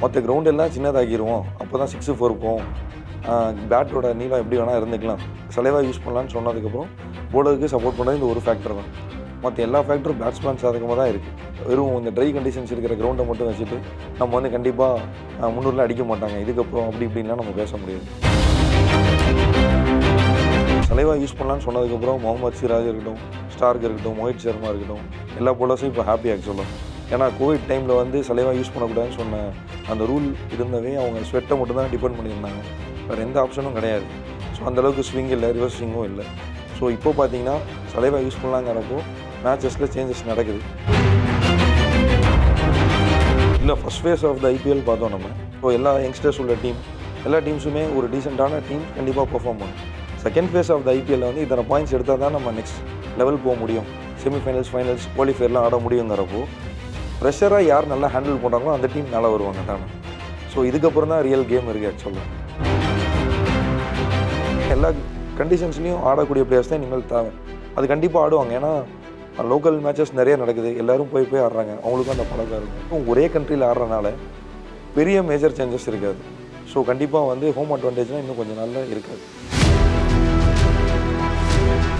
மற்ற கிரவுண்ட் எல்லாம் சின்னதாகிடுவோம், அப்போ தான் 6-4 போகும், பேட்டோட நீளம் எப்படி வேணால் இருந்துக்கலாம், சலைவா யூஸ் பண்ணலான்னு சொன்னதுக்கப்புறம் போலருக்கு சப்போர்ட் பண்ணுறது இந்த ஒரு ஃபேக்டர் தான். மற்ற எல்லா ஃபேக்டரும் பேட்ஸ்மேன் சாதகமாக தான் இருக்குது. வெறும் இந்த ட்ரை கண்டிஷன்ஸ் இருக்கிற கிரவுண்டை மட்டும் வச்சுட்டு நம்ம வந்து கண்டிப்பாக 300 அடிக்க மாட்டாங்க இதுக்கப்புறம் அப்படி இப்படின்லாம் நம்ம பேச முடியாது. சலைவா யூஸ் பண்ணலான்னு சொன்னதுக்கப்புறம் முகமது சிராஜ் இருக்கட்டும், ஸ்டார்க் இருக்கட்டும், மோஹித் சர்மா இருக்கட்டும், எல்லா போலர்ஸும் இப்போ ஹாப்பி ஆக்சுவலாக. ஏன்னா கோவிட் டைமில் வந்து சலைவா யூஸ் பண்ணக்கூடாதுன்னு சொன்ன அந்த ரூல் இருந்தவே அவங்க ஸ்வெட்டை மட்டும் தான் டிபெண்ட் பண்ணியிருந்தாங்க, வேறு எந்த ஆப்ஷனும் கிடையாது. ஸோ அந்தளவுக்கு ஸ்விங் இல்லை, ரிவர்ஸ் ஸ்விங்கும் இல்லை. ஸோ இப்போ பார்த்தீங்கன்னா சலைவா யூஸ் பண்ணலாங்கிறப்போ மேட்சஸில் சேஞ்சஸ் நடக்குது. இல்லை first phase of the IPL பார்த்தோம் நம்ம. ஸோ எல்லா யங்ஸ்டர்ஸ் உள்ள டீம், எல்லா டீம்ஸுமே ஒரு டீசெண்டான டீம் கண்டிப்பாக பெர்ஃபார்ம் பண்ணும். செகண்ட் ஃபேஸ் ஆஃப் த ஐபிஎல்ல வந்து இத்தனை பாயிண்ட்ஸ் எடுத்தால் தான் நம்ம நெக்ஸ்ட் லெவல் போக முடியும், செமிஃபைனல்ஸ், ஃபைனல்ஸ், குவாலிஃபயர்லாம் ஆட முடியுங்கிறப்போ ப்ரெஷராக யார் நல்லா ஹேண்டில் பண்ணுறாங்களோ அந்த டீம் நல்லா வருவாங்க தானே. ஸோ இதுக்கப்புறம் தான் ரியல் கேம் இருக்குது ஆக்சுவலாக. எல்லா கண்டிஷன்ஸ்லையும் ஆடக்கூடிய பிளேயர்ஸ் தான் இனிமேல் தேவை. அது கண்டிப்பாக ஆடுவாங்க, ஏன்னா லோக்கல் மேட்சஸ் நிறைய நடக்குது, எல்லோரும் போய் ஆடுறாங்க, அவங்களுக்கும் அந்த பழக்கம் இருக்கும். ஒரே கண்ட்ரியில் ஆடுறதுனால பெரிய மேஜர் சேஞ்சஸ் இருக்காது. ஸோ கண்டிப்பாக வந்து ஹோம் அட்வான்டேஜ்லாம் இன்னும் கொஞ்சம் நாளில் இருக்காது.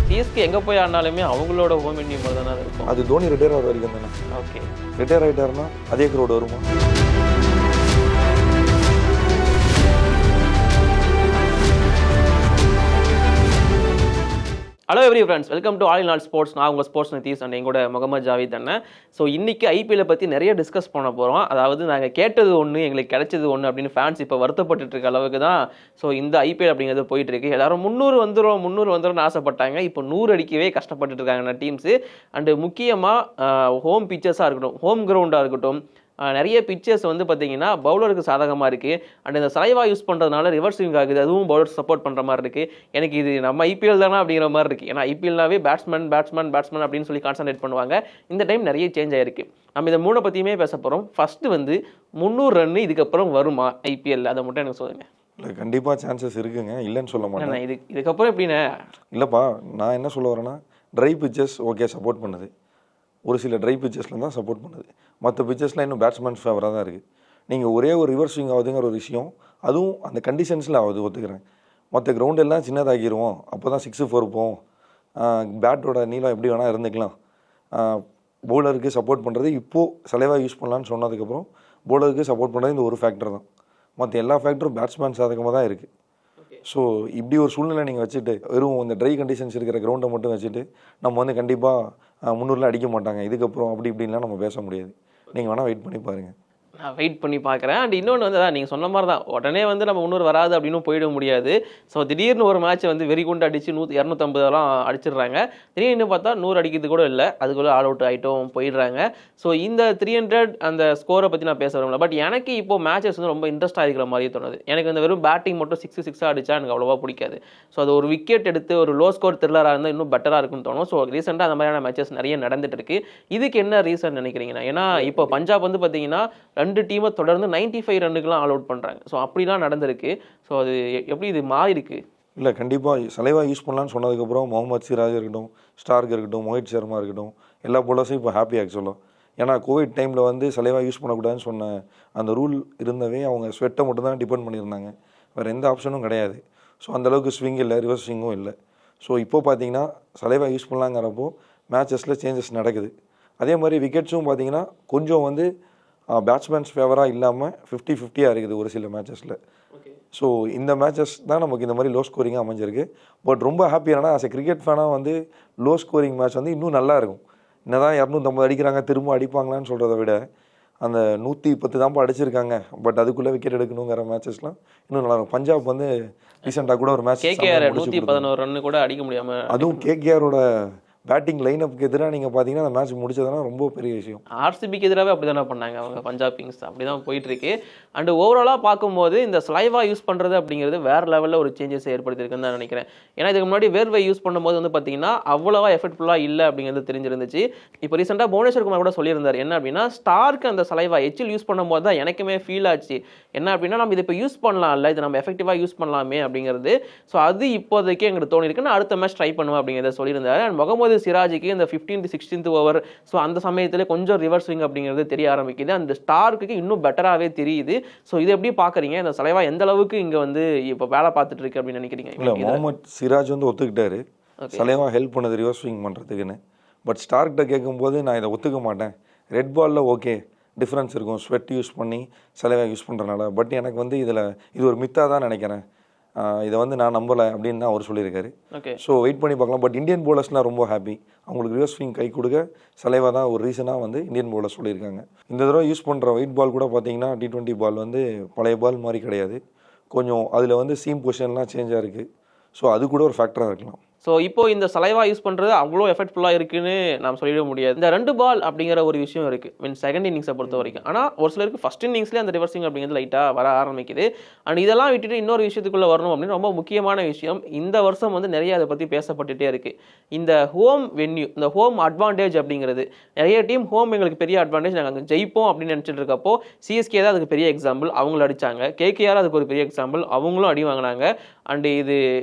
சிஎஸ்கே எங்கே போய் ஆடினாலுமே அவங்களோட ஹோம் இண்டியம் மாதிரி தானே இருக்கும். அது தோனி ரிட்டையர் ஆகிற வரைக்கும் தானே. ஓகே, ரிட்டையர் ஆகிட்டாருன்னா அதே க்ரௌட் வருமா? Hello every friends, welcome to all in all sports. நான் உங்கள் ஸ்போர்ட்ஸ் நிதீஷ் அண்ட் எங்கூட முகமது ஜாவித் அண்ணன். ஸோ இன்றைக்கி ஐபிஎல்லை பற்றி நிறைய டிஸ்கஸ் பண்ண போகிறோம். அதாவது நாங்கள் கேட்டது ஒன்று, எங்களுக்கு கிடைச்சது ஒன்று அப்படின்னு ஃபேன்ஸ் இப்போ வருத்தப்பட்டு இருக்க அளவுக்கு தான் ஸோ இந்த ஐபிஎல் அப்படிங்கிறது போயிட்டுருக்கு. எல்லாரும் 300 வந்துடும் ஆசைப்பட்டாங்க, இப்போ 100 அடிக்கவே கஷ்டப்பட்டுட்டு இருக்காங்க டீம்ஸு. அண்டு முக்கியமாக ஹோம் பிச்சர்ஸாக இருக்கட்டும், ஹோம் கிரவுண்டாக இருக்கட்டும், நிறைய பிச்சர்ஸ் வந்து பார்த்தீங்கன்னா பவுலருக்கு சாதகமாக இருக்குது. அண்ட் இந்த சலைவா யூஸ் பண்ணுறதுனால ரிவர்ஸ் ஸ்விங் ஆகுது, அதுவும் பவுலர் சப்போர்ட் பண்ணுற மாதிரி இருக்குது. எனக்கு இது நம்ம ஐபிஎல் தானே அப்படிங்கிற மாதிரி இருக்குது. ஏன்னா ஐபிஎல்னாவே பேட்ஸ்மேன் அப்படின்னு சொல்லி கான்சன்ட்ரேட் பண்ணுவாங்க. இந்த டைம் நிறைய சேஞ்ச் ஆகிருக்கு. நம்ம இதை 3 பற்றியுமே பேச போகிறோம். ஃபஸ்ட்டு வந்து 300 ரன் இதுக்கப்புறம் வருமா ஐபிஎல், அதை மட்டும் எனக்கு சொல்லுங்கள். இல்லை, கண்டிப்பாக சான்சஸ் இருக்குங்க, இல்லைன்னு சொல்ல மாட்டேன். இதுக்கப்புறம் எப்படின்னா இல்லைப்பா, நான் என்ன சொல்ல வரேன்னா ட்ரை பிச்சஸ் ஓகே சப்போர்ட் பண்ணுது, ஒரு சில ட்ரை பிச்சஸில் தான் சப்போர்ட் பண்ணுது, மற்ற பிச்சஸ்லாம் இன்னும் பேட்ஸ்மேன் ஃபேவராக தான் இருக்குது. நீங்கள் ஒரே ஒரு ரிவர்ஸ் ஸ்விங் ஆகுதுங்கிற ஒரு விஷயம், அதுவும் அந்த கண்டிஷன்ஸில் ஆகுது, ஒத்துக்கிறேன். மற்ற கிரவுண்ட் எல்லாம் சின்னதாகிடுவோம், அப்போ தான் 6-4 போகும், பேட்டோட நீளம் எப்படி வேணால் இருந்துக்கலாம், பவுலருக்கு சப்போர்ட் பண்ணுறது இப்போது சலைவா யூஸ் பண்ணலான்னு சொன்னதுக்கப்புறம் பவுலருக்கு சப்போர்ட் பண்ணுறது இந்த ஒரு ஃபேக்டர் தான். மற்ற எல்லா ஃபேக்டரும் பேட்ஸ்மேன் சாதகமாக தான் இருக்குது. ஸோ இப்படி ஒரு சூழ்நிலை நீங்கள் வச்சுட்டு வெறும் இந்த ட்ரை கண்டிஷன்ஸ் இருக்கிற கிரவுண்டை மட்டும் வச்சுட்டு நம்ம வந்து கண்டிப்பாக 300 அடிக்க மாட்டாங்க இதுக்கப்புறம் அப்படி இப்படின்லாம் நம்ம பேச முடியாது. நீங்கள் வேணால் வெயிட் பண்ணி பாருங்கள். நான் வெயிட் பண்ணி பார்க்குறேன். அண்ட் இன்னொன்று வந்து தான் நீங்கள் சொன்ன மாதிரி தான், உடனே வந்து நம்ம 300 வராது அப்படின்னு போயிட முடியாது. ஸோ திடீர்னு ஒரு மேட்ச்சை வந்து வெறி குண்டு அடித்து 250 அடிச்சிடுறாங்க. திடீர்னு பார்த்தா 100 அடிக்கிறது கூட இல்லை, அதுக்குள்ளே ஆல் அவுட் ஆகிட்டும் போயிடுறாங்க. ஸோ இந்த 300 அந்த ஸ்கோரை பற்றி நான் பேச வரல. பட் எனக்கு இப்போ மேட்சஸ் வந்து ரொம்ப இன்ட்ரெஸ்ட்டாக இருக்கிற மாதிரி தோணுது. எனக்கு இந்த வெறும் பேட்டிங் மட்டும் 6 அடித்தா எனக்கு அவ்வளோவா பிடிக்காது. ஸோ அது ஒரு விக்கெட் எடுத்து ஒரு லோ ஸ்கோர் த்ரில்லராக இருந்தால் இன்னும் பெட்டராக இருக்குன்னு தோணும். ஸோ ரீசெண்டாக அந்த மாதிரியான மேட்சஸ் நிறைய நடந்துட்டு இருக்கு. இதுக்கு என்ன ரீசன் நினைக்கிறீங்கன்னா, ஏன்னா இப்போ பஞ்சாப் வந்து பார்த்தீங்கன்னா 2 டீமை தொடர்ந்து 95 ரன்னுக்குலாம் ஆல் அவுட் பண்ணுறாங்க. ஸோ அப்படிலாம் நடந்திருக்கு. ஸோ அது எப்படி இது மாறி இருக்கு? இல்லை, கண்டிப்பாக சலைவா யூஸ் பண்ணலான்னு சொன்னதுக்கப்புறம் முகமது சிராஜ் இருக்கட்டும், ஸ்டார்க் இருக்கட்டும், மோஹித் சர்மா இருக்கட்டும், எல்லா போலர்ஸும் இப்போ ஹாப்பி ஆக்சுவலாக. ஏன்னா கோவிட் டைமில் வந்து சலைவா யூஸ் பண்ணக்கூடாதுன்னு சொன்ன அந்த ரூல் இருந்தவே அவங்க ஸ்வெட்டை மட்டும் தான் டிபெண்ட் பண்ணியிருந்தாங்க, வேறு எந்த ஆப்ஷனும் கிடையாது. ஸோ அந்தளவுக்கு ஸ்விங் இல்லை, ரிவர்ஸ் ஸ்விங்கும் இல்லை. ஸோ இப்போ பார்த்தீங்கன்னா சலைவா யூஸ் பண்ணலாங்கிறப்போ மேட்சஸில் சேஞ்சஸ் நடக்குது. அதே மாதிரி விக்கெட்ஸும் பார்த்தீங்கன்னா கொஞ்சம் வந்து பேட்ஸ்மேன்ஸ் ஃபேவராக இல்லாமல் 50-50 இருக்குது ஒரு சில மேட்சஸில். ஸோ இந்த மேட்சஸ் தான் நமக்கு இந்த மாதிரி லோ ஸ்கோரிங்காக அமைஞ்சிருக்கு. பட் ரொம்ப ஹாப்பியானா ஆஸ் எ கிரிக்கெட் ஃபேனாக வந்து லோ ஸ்கோரிங் மேட்ச் வந்து இன்னும் நல்லா இருக்கும். என்ன தான் 250 அடிக்கிறாங்க, திரும்ப அடிப்பாங்களான்னு சொல்கிறத விட அந்த 110 தான்ப்பா அடிச்சிருக்காங்க, பட் அதுக்குள்ளே விக்கெட் எடுக்கணுங்கிற மேட்சஸ்லாம் இன்னும் நல்லாயிருக்கும். பஞ்சாப் வந்து ரீசெண்டாக கூட ஒரு மேட்ச் KKR 111 ரன் கூட அடிக்க முடியாமல், அதுவும் KKRோட பேட்டிங் லைனப்புக்கு எதிராக நீங்கள் பார்த்தீங்கன்னா அந்த மேட்ச் முடிச்சதுனா ரொம்ப பெரிய விஷயம். ஆர்சிபிக்கு எதிராகவே அப்படி தானே பண்ணாங்க அவங்க, பஞ்சாப் கிங்ஸ் அப்படி தான் போயிட்டுருக்கு. அண்டு ஓவராலாக பார்க்கும்போது இந்த ஸ்லைவா யூஸ் பண்ணுறது அப்படிங்கிறது வேறு லெவலில் ஒரு சேஞ்சஸ் ஏற்படுத்தியிருக்குன்னு தான் நினைக்கிறேன். ஏன்னா இதுக்கு முன்னாடி வேர்வை யூஸ் பண்ணும்போது வந்து பார்த்தீங்கன்னா அவ்வளோவா எஃபெக்ட்ஃபுல்லாக இல்லை அப்படிங்கிறது தெரிஞ்சிருந்துச்சு. இப்போ ரீசெண்டாக புவனேஸ்வர் குமார் கூட சொல்லியிருந்தார் என்ன அப்படின்னா, ஸ்டார்க்கு அந்த ஸ்லைவா எச்சில் யூஸ் பண்ணும்போது தான் எனக்குமே ஃபீல் ஆச்சு என்ன அப்படின்னா, நம்ம இதை இப்போ யூஸ் பண்ணலாம்ல, இதை நம்ம எஃபெக்டிவாக யூஸ் பண்ணலாமே அப்படிங்கிறது. ஸோ அது இப்போதைக்கு எங்களுக்கு தோணிருக்குன்னு அடுத்த மேட்ச் ட்ரை பண்ணுவேன் அப்படிங்கிறத சொல்லியிருந்தாரு. அண்ட் முகமது சிராஜுக்கு இந்த 15th 16th ஓவர் ஸோ அந்த சமயத்தில் கொஞ்சம் ரிவர்ஸ் ஸ்விங் அப்படிங்கிறது தெரிய ஆரம்பிக்குது. அந்த ஸ்டார்க்கு இன்னும் பெட்டராகவே தெரியுது. ஸோ இதை எப்படி பார்க்குறீங்க? இந்த சலைவா எந்த அளவுக்கு இங்கே வந்து இப்போ வேலை பார்த்துட்டு இருக்கு அப்படின்னு நினைக்கிறீங்க? இல்லை, முகமது சிராஜ் வந்து ஒத்துக்கிட்டாரு சலைவா ஹெல்ப் பண்ணது ரிவர்ஸ் ஸ்விங் பண்ணுறதுக்குன்னு. பட் ஸ்டார்க்கிட்ட கேட்கும்போது நான் இதை ஒத்துக்க மாட்டேன், ரெட் பாலில் ஓகே டிஃப்ரென்ஸ் இருக்கும் ஸ்வெட் யூஸ் பண்ணி சலைவா யூஸ் பண்ணுறனால, பட் எனக்கு வந்து இதில் இது ஒரு மித்தாக தான் நினைக்கிறேன், இதை வந்து நான் நம்பலை அப்படின்னு தான் அவர் சொல்லியிருக்காரு. ஸோ வெயிட் பண்ணி பார்க்கலாம். பட் இந்தியன் பவுலர்ஸ்லாம் ரொம்ப ஹாப்பி, அவங்களுக்கு ரிவர்ஸ் ஸ்விங் கை கொடுக்க சலைவா தான் ஒரு ரீசனாக வந்து இந்தியன் பவுலர்ஸ் சொல்லியிருக்காங்க. இந்த தடவை யூஸ் பண்ணுற ஒயிட் பால் கூட பார்த்தீங்கன்னா T20 பால் வந்து பழைய பால் மாதிரி கிடையாது, கொஞ்சம் அதில் வந்து சீம் பொசிஷன்லாம் சேஞ்சாக இருக்குது. ஸோ அது கூட ஒரு ஃபேக்டராக இருக்கலாம். ஸோ இப்போ இந்த சலைவா யூஸ் பண்ணுறது அவ்வளோ எஃபெக்ட்ஃபுல்லாக இருக்குன்னு நாம் சொல்லிட முடியாது. இந்த 2 பால் அப்படிங்கிற ஒரு விஷயம் இருக்குது மீன் செகண்ட் இன்னிங்ஸை பொறுத்த வரைக்கும். ஆனால் ஒரு சிலருக்கு ஃபர்ஸ்ட் இன்னிங்ஸ்லேயே அந்த ரிவர்சிங் அப்படிங்கிறது லைட்டாக வர ஆரம்பிக்குது. அண்ட் இதெல்லாம் விட்டுட்டு இன்னொரு விஷயத்துக்குள்ளே வரணும் அப்படின்னு ரொம்ப முக்கியமான விஷயம் இந்த வருஷம் வந்து நிறைய அதை பற்றி பேசப்பட்டுட்டே இருக்குது. இந்த ஹோம் வென்யூ, இந்த ஹோம் அட்வான்டேஜ் அப்படிங்கிறது நிறைய டீம் ஹோம் எங்களுக்கு பெரிய அட்வான்டேஜ், நாங்கள் அங்கே ஜெயிப்போம் அப்படின்னு நினச்சிட்டு இருக்கப்போ சிஎஸ்கே தான் அதுக்கு பெரிய எக்ஸாம்பிள், அவங்களும் அடித்தாங்க. கேகேஆர் அதுக்கு ஒரு பெரிய எக்ஸாம்பிள், அவங்களும் அடி வாங்கினாங்க. அண்டு இது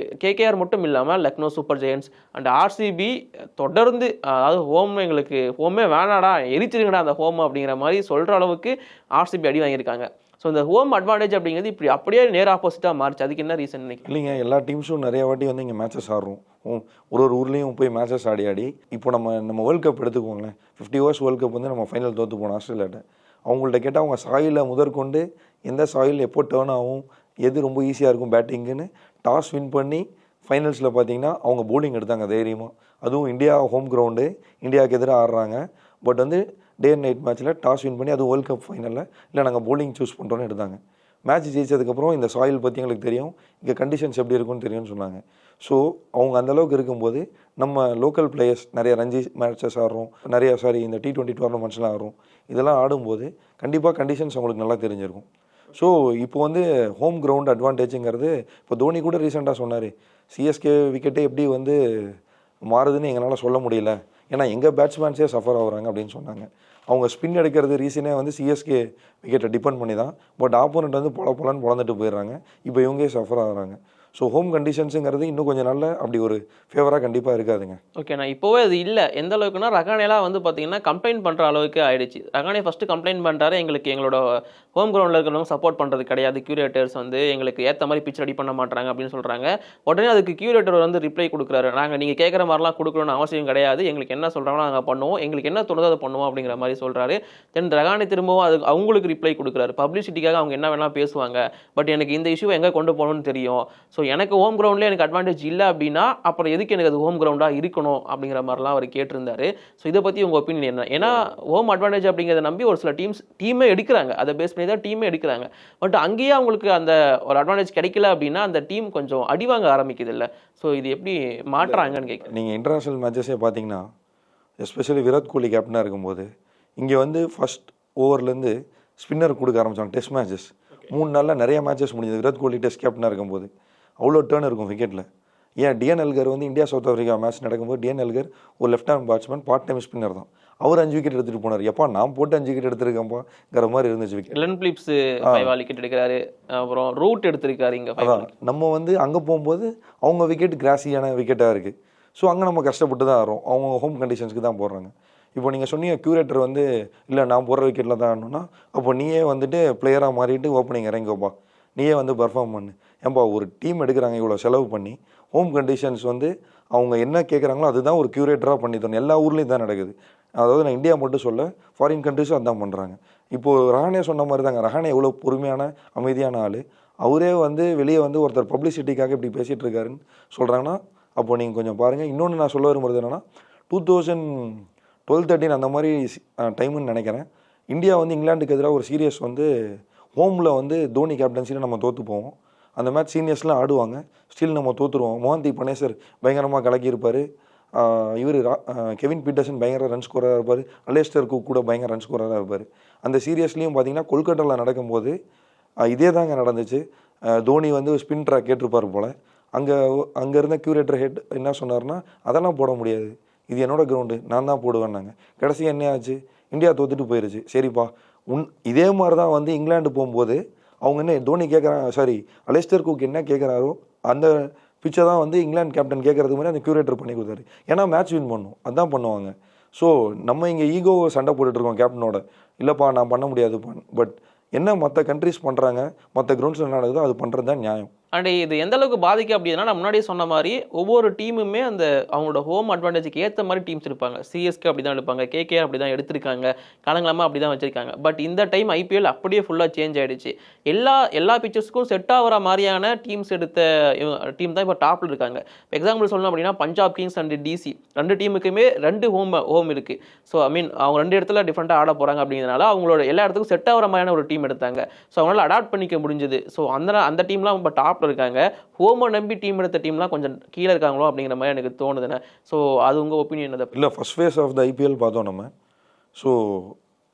கேகேஆர் மட்டும் இல்லாமல் Lucknow super giants and RCB தொடர்ந்து அதாவது ஹோம் எங்களுக்கு ஹோமே வேணாடா எரிச்சிருங்கடா அந்த ஹோம் அப்படிங்கிற மாதிரி சொல்கிற அளவுக்கு ஆர்சிபி அடி வாங்கியிருக்காங்க. ஸோ இந்த ஹோம் அட்வான்டேஜ் அப்படிங்கிறது இப்படி அப்படியே நேர் ஆப்போசிட்டாக மாறிச்சு. அதுக்கு என்ன ரீசன் நினைக்கிறீங்க? இல்லைங்க, எல்லா டீம்ஸும் நிறைய வாட்டி வந்து இங்கே மேட்சஸ் ஆடுறோம், ஒரு ஒரு ஊர்லேயும் போய் மேட்சஸ் ஆடி இப்போ நம்ம வேர்ல்டு கப் எடுத்துக்கோங்களேன், 50 ஓவர்ஸ் வேர்ல்டு கப் வந்து நம்ம ஃபைனல் தோற்று போனோம் ஆஸ்திரேலியாட்ட. அவங்கள்ட்ட கேட்டால் அவங்க சாயிலை முதற்கொண்டு எந்த சாயில் எப்போ டேர்ன் ஆகும், எது ரொம்ப ஈஸியாக இருக்கும் பேட்டிங்குன்னு டாஸ் வின் பண்ணி ஃபைனல்ஸில் பார்த்தீங்கன்னா அவங்க போலிங் எடுத்தாங்க தைரியமாக. அதுவும் இந்தியா ஹோம் கிரவுண்டு, இந்தியாவுக்கு எதிராக ஆடுறாங்க. பட் வந்து டே அண்ட் நைட் மேட்ச்சில் டாஸ் வின் பண்ணி அது வேர்ல்டு கப் ஃபைனலில் இல்லை நாங்கள் போலிங் சூஸ் பண்ணுறோன்னு எடுத்தாங்க. மேட்ச் ஜெயிச்சதுக்கப்புறம் இந்த சாயில் பற்றி எங்களுக்கு தெரியும், இங்கே கண்டிஷன்ஸ் எப்படி இருக்குன்னு தெரியும்னு சொன்னாங்க. ஸோ அவங்க அந்தளவுக்கு இருக்கும்போது நம்ம லோக்கல் பிளேயர்ஸ் நிறைய ரஞ்சி மேட்சஸ் ஆடுறோம், நிறைய இந்த T20 டோர்னமெண்ட்ஸ்லாம் ஆடுறோம். இதெல்லாம் ஆடும்போது கண்டிப்பாக கண்டிஷன்ஸ் அவங்களுக்கு நல்லா தெரிஞ்சிருக்கும். ஸோ இப்போ வந்து ஹோம் கிரவுண்ட் அட்வான்டேஜுங்கிறது இப்போ தோனி கூட ரீசெண்டாக சொன்னார், சிஎஸ்கே விக்கெட்டே எப்படி வந்து மாறுதுன்னு எங்களால் சொல்ல முடியல, ஏன்னா எங்கள் பேட்ஸ்மேன்ஸே சஃபர் ஆகுறாங்க அப்படின்னு சொன்னாங்க. அவங்க ஸ்பின் எடுக்கிறது ரீசனே வந்து சிஎஸ்கே விக்கெட்டை டிபெண்ட் பண்ணி தான். பட் ஆப்போனண்ட் வந்து பொலன்னு பொழந்துட்டு போயிடுறாங்க, இப்போ இவங்கே சஃபர் ஆகுறாங்க. ஸோ ஹோம் கண்டிஷன்ஸுங்கிறது இன்னும் கொஞ்சம் நல்ல அப்படி ஒரு ஃபேவராக கண்டிப்பாக இருக்காதுங்க. ஓகே, நான் இப்போவே அது இல்லை. எந்த அளவுக்குன்னா ரகானேலாம் வந்து பார்த்தீங்கன்னா கம்ப்ளைண்ட் பண்ணுற அளவுக்கு ஆயிடுச்சு. ரகானே ஃபஸ்ட்டு கம்ப்ளைண்ட் பண்ணுறாரு, எங்களுக்கு எங்களோட ஹோம் கிரவுண்டில் இருக்கிறவங்க சப்போர்ட் பண்ணுறது கிடையாது, கியூரேட்டர்ஸ் வந்து எங்களுக்கு ஏற்ற மாதிரி பிச் ரெடி பண்ண மாட்டாங்க அப்படின்னு சொல்கிறாங்க. உடனே அதுக்கு கியூரேட்டர் வந்து ரிப்ளை கொடுக்குறாரு, நாங்கள் நீங்கள் கேட்குற மாதிரிலாம் கொடுக்கணும்னு அவசியம் கிடையாது, எங்களுக்கு என்ன சொல்கிறாங்களோ நாங்கள் பண்ணுவோம், எங்களுக்கு என்ன தோணுதோ அதை பண்ணுவோம் அப்படிங்கிற மாதிரி சொல்கிறாரு. தென் ரகானே திரும்பவும் அது அவங்களுக்கு ரிப்ளை கொடுக்குறாரு, பப்ளிசிட்டிக்காக அவங்க என்ன வேணால் பேசுவாங்க, பட் எனக்கு இந்த இஷ்யூ எங்கே கொண்டு போகணும்னு தெரியும். ஸோ எனக்கு ஹோம் கிரவுண்ட்லேயே எனக்கு அட்வான்டேஜ் இல்லை அப்படின்னா அப்புறம் எதுக்கு எனக்கு அது ஹோம் கிரவுண்டாக இருக்கணும் அப்படிங்கிற மாதிரிலாம் அவர் கேட்டிருந்தாரு. ஸோ இதை பற்றி உங்கள் ஒப்பீனியன் என்ன? ஏன்னா ஹோம் அட்வான்டேஜ் அப்படிங்கிறத நம்பி ஒரு சில டீமே எடுக்கிறாங்க, அதை பேஸ் பண்ணி தான் டீமே எடுக்கிறாங்க. பட் அங்கேயே அவங்களுக்கு அந்த ஒரு அட்வான்டேஜ் கிடைக்கல அப்படின்னா அந்த டீம் கொஞ்சம் அடிவாங்க ஆரம்பிக்குது இல்லை? ஸோ இது எப்படி மாற்றுறாங்கன்னு கேட்குறேன். நீங்கள் இன்டர்நேஷ்னல் மேட்சஸே பார்த்தீங்கன்னா எஸ்பெஷலி விராட் கோலி கேப்டனாக இருக்கும்போது இங்கே வந்து ஃபர்ஸ்ட் ஓவர்லேருந்து ஸ்பின்னர் கொடுக்க ஆரம்பித்தாங்க. டெஸ்ட் மேட்சஸ் 3 நாளில் நிறைய மேட்சஸ் முடிஞ்சது விராட் கோலி டெஸ்ட் கேப்டனாக இருக்கும்போது. அவ்வளோ டேர்ன் இருக்கும் விக்கெட்டில். ஏன் டிஎன் எல்கர் வந்து இந்தியா சவுத் ஆஃப்ரிக்கா மேட்ச் நடக்கும்போது டிஎன் எல்கர் ஒரு left hand batsman, part time spinner தான். அவர் 5 விக்கெட் எடுத்துகிட்டு போனார். எப்பா நான் போட்டு 5 விக்கெட் எடுத்துருக்கேன்ப்பாங்கிற மாதிரி இருந்துச்சு விக்கெட். லென் பிலிப்ஸ் 5 விக்கெட் எடுக்கிறாரு, அப்புறம் ரூட் எடுத்திருக்காரு. இங்கே அதான் நம்ம வந்து அங்கே போகும்போது அவங்க விக்கெட் கிராஸியான விக்கெட்டாக இருக்குது. ஸோ அங்கே நம்ம கஷ்டப்பட்டு தான் ஆடுறோம், அவங்க ஹோம் கண்டிஷன்ஸ்க்கு தான் போடுறாங்க. இப்போ நீங்கள் சொன்னீங்க கியூரேட்டர் வந்து இல்லை நான் போடுற விக்கெட்டில் தான் ஆடணும்னா அப்போ நீயே வந்துட்டு பிளேயராக மாறிட்டு ஓப்பனிங் இறங்கிப்பா, நீயே வந்து பர்ஃபார்ம் பண்ணு. ஏன்பா ஒரு டீம் எடுக்கிறாங்க இவ்வளோ செலவு பண்ணி, ஹோம் கண்டிஷன்ஸ் வந்து அவங்க என்ன கேட்குறாங்களோ அதுதான் ஒரு கியூரேட்டராக பண்ணி தரணும். எல்லா ஊர்லேயும் தான் நடக்குது. அதாவது நான் இந்தியா மட்டும் சொல்ல, ஃபாரின் கண்ட்ரிஸும் அதான் பண்ணுறாங்க. இப்போது ரஹானே சொன்ன மாதிரி தாங்க, ரஹானே எவ்வளோ பொறுமையான அமைதியான ஆள், அவரே வந்து வெளியே வந்து ஒருத்தர் பப்ளிசிட்டிக்காக இப்படி பேசிகிட்டு இருக்காருன்னு சொல்கிறாங்கன்னா அப்போ நீங்கள் கொஞ்சம் பாருங்கள். இன்னொன்று நான் சொல்ல வரும்போது என்னென்னா 2012-13 அந்த மாதிரி டைமுன்னு நினைக்கிறேன், இந்தியா வந்து இங்கிலாந்துக்கு எதிராக ஒரு சீரியஸ் வந்து ஹோமில் வந்து தோனி கேப்டன்சியில் நம்ம தோற்று போவோம். அந்த மேட்ச் சீனியர்ஸ்லாம் ஆடுவாங்க, ஸ்டில் நம்ம தோற்றுருவோம். மோஹந்தி பனேசர் பயங்கரமாக கலக்கியிருப்பார், இவர் கெவின் பீட்டர்சன் பயங்கர ரன் ஸ்கோராக இருப்பார், அலேஸ்டர் குக் கூட பயங்கர ரன் ஸ்கோராக இருப்பார். அந்த சீரியஸ்லேயும் பார்த்தீங்கன்னா கொல்கட்டாவில் நடக்கும்போது இதே தாங்க நடந்துச்சு. தோனி வந்து ஸ்பின் ட்ராக் கேட்டிருப்பார் போல். அங்கே இருந்த கியூரேட்டர் ஹெட் என்ன சொன்னார்னா, அதெல்லாம் போட முடியாது, இது என்னோடய கிரவுண்டு, நான் தான் போடுவேன்னாங்க. கடைசி என்ன ஆச்சு, இந்தியா தோத்துட்டு போயிருச்சு. சரிப்பா, இதே மாதிரி தான் வந்து இங்கிலாந்து போகும்போது அவங்க என்ன தோனி கேட்குறாங்க, சாரி அலேஸ்டர் குக் என்ன கேட்குறாரோ அந்த பிச்சை தான் வந்து இங்கிலாந்து கேப்டன் கேட்கறது மாதிரி அந்த கியூரேட்டர் பண்ணி கொடுத்தாரு. ஏன்னா மேட்ச் வின் பண்ணும், அதான் பண்ணுவாங்க. ஸோ நம்ம இங்கே ஈகோ சண்டை போட்டுட்ருக்கோம் கேப்டனோட, இல்லைப்பா நான் பண்ண முடியாதுப்பா. பட் என்ன மற்ற கண்ட்ரிஸ் பண்ணுறாங்க, மற்ற கிரவுண்ட்ஸில் என்ன நடக்குதோ அது பண்ணுறது தான் நியாயம். அண்ட் இது எந்த அளவுக்கு பாதிக்கும் அப்படின்னா, நான் முன்னாடியே சொன்ன மாதிரி ஒவ்வொரு டீமுமே அந்த அவங்களோட ஹோம் அட்வான்டேஜுக்கு ஏற்ற மாதிரி டீம்ஸ் இருப்பாங்க. சிஎஸ்கே அப்படி தான் எடுப்பாங்க, கேகேஆர் அப்படி தான் எடுத்திருக்காங்க, காலங்களாமா அப்படி தான் வச்சிருக்காங்க. பட் இந்த டைம் ஐபிஎல் அப்படியே ஃபுல்லாக சேஞ்ச் ஆயிடுச்சு. எல்லா பிச்சர்ஸ்க்கும் செட் ஆகிற மாதிரியான டீம்ஸ் எடுத்த டீம் தான் இப்போ டாப்பில் இருக்காங்க. எக்ஸாம்பிள் சொல்லணும் அப்படின்னா பஞ்சாப் கிங்ஸ் அண்ட் டிசி ரெண்டு டீமுக்குமே 2 ஹோம் இருக்குது. ஸோ ஐ மீன் அவங்க 2 இடத்துல டிஃப்ரெண்ட்டாக ஆட போகிறாங்க அப்படிங்கிறதுனால அவங்களோட எல்லா இடத்துக்கும் செட் ஆகிற மாதிரியான ஒரு டீம் எடுத்தாங்க. ஸோ அவங்களால அடாப்ட் பண்ணிக்க முடிஞ்சது. ஸோ அந்த டீம்லாம் இப்போ டாப்பில் இருக்காங்க. ஹோமை நம்பி டீம் எடுத்த டீம்லாம் கொஞ்சம் கீழே இருக்காங்களோ அப்படிங்கிற மாதிரி எனக்கு தோணுதுண்ணே. ஸோ அது உங்கள் ஒப்பீனியன் அதை? இல்லை, first phase of the IPL பார்த்தோம் நம்ம. ஸோ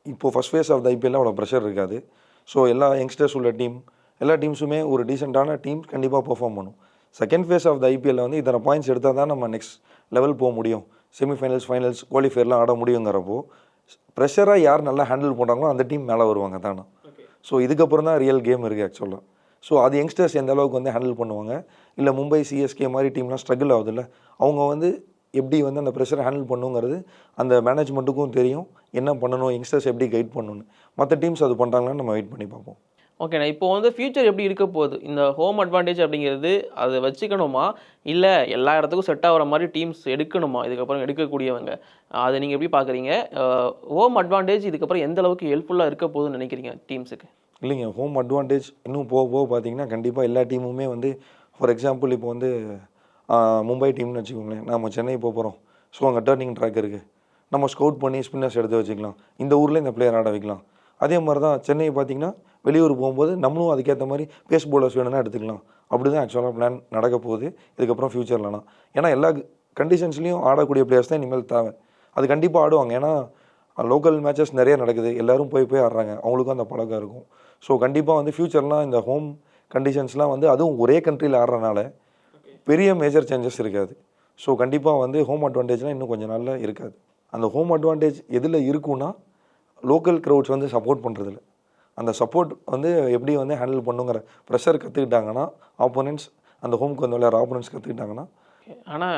இப்போது ஃபர்ஸ்ட் ஃபேஸ் ஆஃப் த ஐபிஎல்ல அவ்வளோ ப்ரெஷர் இருக்காது. ஸோ எல்லா யங்ஸ்டர்ஸ் உள்ள டீம், எல்லா டீம்ஸுமே ஒரு டீசெண்டான டீம் கண்டிப்பாக பெர்ஃபார்ம் பண்ணும். செகண்ட் ஃபேஸ் ஆஃப் த ஐபிஎல்ல வந்து இத்தனை பாயிண்ட்ஸ் எடுத்தால் தான் நம்ம நெக்ஸ்ட் லெவல் போக முடியும், செமிஃபைனல்ஸ் ஃபைனல்ஸ் குவாலிஃபயர்லாம் ஆட முடியுங்கிறப்போ ப்ரெஷராக யார் நல்லா ஹேண்டில் பண்ணுறாங்களோ அந்த டீம் மேலே வருவாங்க தானே. ஸோ இதுக்கப்புறம் தான் ரியல் கேம் இருக்குது ஆக்சுவலாக. ஸோ அது யங்ஸ்டர்ஸ் எந்த அளவுக்கு வந்து ஹேண்டில் பண்ணுவாங்க, இல்லை மும்பை சிஎஸ்கே மாதிரி டீம்லாம் ஸ்ட்ரகிள் ஆகுதுல்ல, அவங்க வந்து எப்படி வந்து அந்த ப்ரெஷரை ஹேண்டில் பண்ணுங்கிறது அந்த மேனேஜ்மெண்ட்டுக்கும் தெரியும், என்ன பண்ணணும், யங்ஸ்டர்ஸ் எப்படி கைட் பண்ணணும்னு. மற்ற டீம்ஸ் அது பண்ணுறாங்களான்னு நம்ம வெயிட் பண்ணி பார்ப்போம். ஓகேண்ணா, இப்போ வந்து ஃபியூச்சர் எப்படி இருக்க போகுது? இந்த ஹோம் அட்வான்டேஜ் அப்படிங்கிறது அதை வச்சுக்கணுமா, இல்லை எல்லா இடத்துக்கும் செட் ஆகிற மாதிரி டீம்ஸ் எடுக்கணுமா இதுக்கப்புறம் எடுக்கக்கூடியவங்க? அதை நீங்கள் எப்படி பார்க்குறீங்க? ஹோம் அட்வான்டேஜ் இதுக்கப்புறம் எந்த அளவுக்கு ஹெல்ப்ஃபுல்லாக இருக்க போகுதுன்னு நினைக்கிறீங்க டீம்ஸுக்கு? இல்லைங்க, ஹோம் அட்வான்டேஜ் இன்னும் போக போக பார்த்தீங்கன்னா கண்டிப்பாக எல்லா டீமுமே வந்து, ஃபார் எக்ஸாம்பிள் இப்போ வந்து மும்பை டீம்னு வச்சுக்கோங்களேன், நம்ம சென்னை போக போகிறோம். ஸோ அங்கே டர்னிங் ட்ராக் இருக்குது, நம்ம ஸ்கவுட் பண்ணி ஸ்பின்னர்ஸ் எடுத்து வச்சுக்கலாம், இந்த ஊரில் இந்த பிளேயர் ஆட வைக்கலாம். அதே மாதிரி தான் சென்னை பார்த்தீங்கன்னா வெளியூர் போகும்போது நம்மளும் அதுக்கேற்ற மாதிரி பேஸ் பவுலர்ஸ் வேணும்னா எடுத்துக்கலாம். அப்படி தான் ஆக்சுவலாக பிளான் நடக்க போகுது இதுக்கப்புறம் ஃப்யூச்சர்லனா. ஏன்னா எல்லா கண்டிஷன்ஸ்லேயும் ஆடக்கூடிய பிளேயர்ஸ் தான் இனிமேல் தேவை. அது கண்டிப்பாக ஆடுவாங்க, ஏன்னா லோக்கல் மேட்சஸ் நிறைய நடக்குது, எல்லோரும் போய் ஆடுறாங்க, அவங்களுக்கும் அந்த பழக்கம் இருக்கும். ஸோ கண்டிப்பாக வந்து ஃப்யூச்சர்லாம் இந்த ஹோம் கண்டிஷன்ஸ்லாம் வந்து அதுவும் ஒரே கண்ட்ரியில் ஆடுறதுனால பெரிய மேஜர் சேஞ்சஸ் இருக்காது. ஸோ கண்டிப்பாக வந்து ஹோம் அட்வான்டேஜ்லாம் இன்னும் கொஞ்சம் நாளில் இருக்காது. அந்த ஹோம் அட்வான்டேஜ் எதில் இருக்குன்னா லோக்கல் க்ரௌட்ஸ் வந்து சப்போர்ட் பண்ணுறதில்ல. அந்த சப்போர்ட் வந்து எப்படி வந்து ஹேண்டில் பண்ணுங்கிற ப்ரெஷர் கற்றுக்கிட்டாங்கன்னா, ஆப்போனன்ட்ஸ் அந்த ஹோம்க்கு வந்து விளையாடுற ஆப்போனன்ட்ஸ் கற்றுக்கிட்டாங்கன்னா. ஆனால்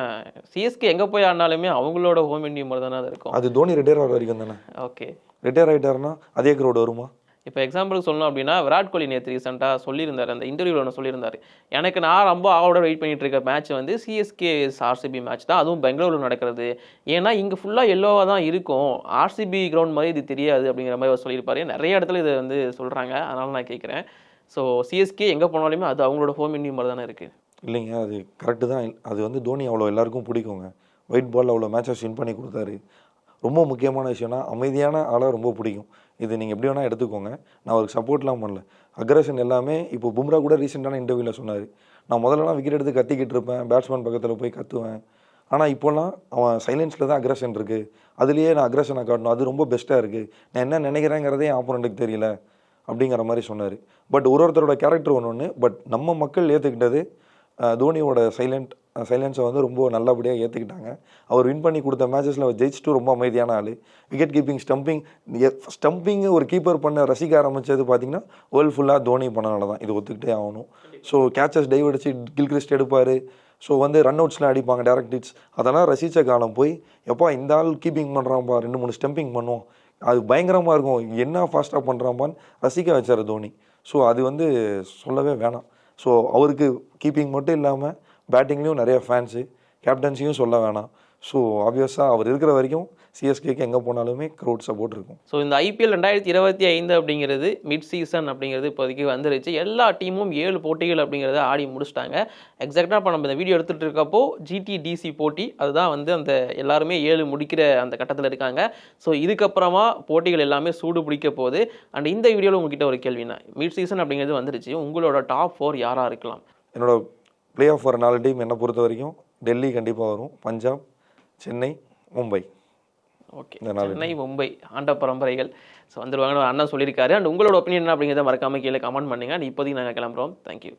சிஎஸ்கே எங்கே போய் ஆடினாலுமே அவங்களோட ஹோம் இண்டியம் மாதிரி தானே அது இருக்கும். அது தோனி ரிட்டையர் ஆகிற வரைக்கும் தானே. ஓகே, ரிட்டையர் ஆகிட்டாருன்னா அதே க்ரௌட் வருமா? இப்போ எக்ஸாம்பிளுக்கு சொல்லணும் அப்படின்னா விராட் கோலி நேற்று ரீசெண்டாக சொல்லியிருந்தார், அந்த இன்டர்வியூவில் ஒன்று சொல்லியிருந்தார், எனக்கு நான் ரொம்ப ஆவோட வெயிட் பண்ணிட்டு இருக்க மேட்ச் வந்து சிஎஸ்கே ஆர்சிபி மேட்ச் தான், அதுவும் பெங்களூரில் நடக்கிறது. ஏன்னா இங்கே ஃபுல்லாக எல்லோவாக தான் இருக்கும், ஆர்சிபி கிரவுண்ட் மாதிரி இது தெரியாது அப்படிங்கிற மாதிரி அவர் சொல்லியிருப்பாரு. நிறைய இடத்துல இதை வந்து சொல்கிறாங்க, அதனால் நான் கேட்குறேன். ஸோ சிஎஸ்கே எங்கே போனாலுமே அது அவங்களோட ஹோம் இண்டியம் மாதிரி தானே இருக்குது. இல்லைங்க, அது கரெக்டு தான். அது வந்து தோனி அவ்வளோ எல்லாருக்கும் பிடிக்குங்க. ஒயிட் பால் அவ்வளோ மேட்சஸ் வின் பண்ணி கொடுத்தாரு. ரொம்ப முக்கியமான விஷயம்னா அமைதியான ஆளாக ரொம்ப பிடிக்கும். இது நீங்கள் எப்படி வேணால் எடுத்துக்கோங்க, நான் அவருக்கு சப்போர்ட்லாம் பண்ணல. அக்ரஷன் எல்லாமே இப்போ பும்ரா கூட ரீசெண்டான இன்டர்வியூவில் சொன்னார், நான் முதல்லலாம் விக்கெட் எடுத்து கத்திக்கிட்டு இருப்பேன், பேட்ஸ்மேன் பக்கத்தில் போய் கத்துவேன், ஆனால் இப்போலாம் அவன் சைலன்ஸில் தான் அக்ரஷன் இருக்குது, அதுலேயே நான் அக்ரஷனை காட்டணும், அது ரொம்ப பெஸ்ட்டாக இருக்குது, நான் என்ன நினைக்கிறேங்கிறதே ஆப்போனண்ட்டுக்கு தெரியல அப்படிங்கிற மாதிரி சொன்னார். பட் ஒருத்தரோட கேரக்டர் ஒன்று. பட் நம்ம மக்கள் ஏற்றுக்கிட்டது தோனியோட சைலன்ஸை வந்து ரொம்ப நல்லபடியாக ஏற்றுக்கிட்டாங்க. அவர் வின் பண்ணி கொடுத்த மேட்சஸில் அவர் ஜெயிச்சுட்டு ரொம்ப அமைதியான ஆள். விக்கெட் கீப்பிங், ஸ்டம்பிங் ஒரு கீப்பர் பண்ண ரசிக்க ஆரம்பித்தது பார்த்தீங்கன்னா வேர்ல்டு ஃபுல்லாக தோனி பண்ணனால தான், இது ஒத்துக்கிட்டே ஆகணும். ஸோ கேச்சஸ் டைவ் அடிச்சு கில்கிறிஸ்ட் எடுப்பார், ஸோ வந்து ரன் அவுட்ஸ்லாம் அடிப்பாங்க, டேரக்ட் ஹிட்ஸ், அதெல்லாம் ரசித்த காலம் போய் எப்பா இந்த ஆள் கீப்பிங் பண்ணுறான்ப்பா, 2-3 ஸ்டம்பிங் பண்ணுவோம், அது பயங்கரமாக இருக்கும், என்ன ஃபாஸ்ட்டாக பண்ணுறான்ப்பான்னு ரசிக்க வச்சார் தோனி. ஸோ அது வந்து சொல்லவே வேணாம். ஸோ அவருக்கு கீப்பிங் மட்டும் இல்லாமல் பேட்டிங்லேயும் நிறைய ஃபேன்ஸு, கேப்டன்சியும் சொல்ல வேணாம். ஸோ ஆப்வியஸாக அவர் இருக்கிற வரைக்கும் சிஎஸ்கேக்கு எங்கே போனாலுமே க்ரௌட் சப்போர்ட் இருக்கும். ஸோ இந்த ஐபிஎல் 2025 அப்படிங்கிறது மிட் சீசன் அப்படிங்கிறது இப்போதைக்கு வந்துருச்சு. எல்லா டீமும் 7 போட்டிகள் அப்படிங்கிறத ஆடி முடிச்சிட்டாங்க. எக்ஸாக்டாக இப்போ நம்ம இந்த வீடியோ எடுத்துகிட்டு இருக்கப்போ ஜிடிடிசி போட்டி அதுதான் வந்து அந்த எல்லாருமே 7 முடிக்கிற அந்த கட்டத்தில் இருக்காங்க. ஸோ இதுக்கப்புறமா போட்டிகள் எல்லாமே சூடு பிடிக்க போகுது. அண்ட் இந்த வீடியோவில் உங்ககிட்ட ஒரு கேள்வினா, மிட் சீசன் அப்படிங்கிறது வந்துருச்சு, உங்களோட டாப் 4 யாராக இருக்கலாம்? என்னோட பிளே ஆஃப் வர 4 டீம் என்னை பொறுத்த வரைக்கும் டெல்லி கண்டிப்பாக வரும், பஞ்சாப், சென்னை, மும்பை. ஓகே, சென்னை, மும்பை ஆண்ட பரம்பரைகள் ஸோ வந்துடுவாங்கன்னு அண்ணா சொல்லியிருக்காரு. அண்ட் உங்களோட ஒப்பீனியன் அப்படிங்கிறத மறக்காமல் கீழே கமெண்ட் பண்ணுங்கள். இப்போதைக்கு நாங்கள் கிளம்புறோம். தேங்க்யூ.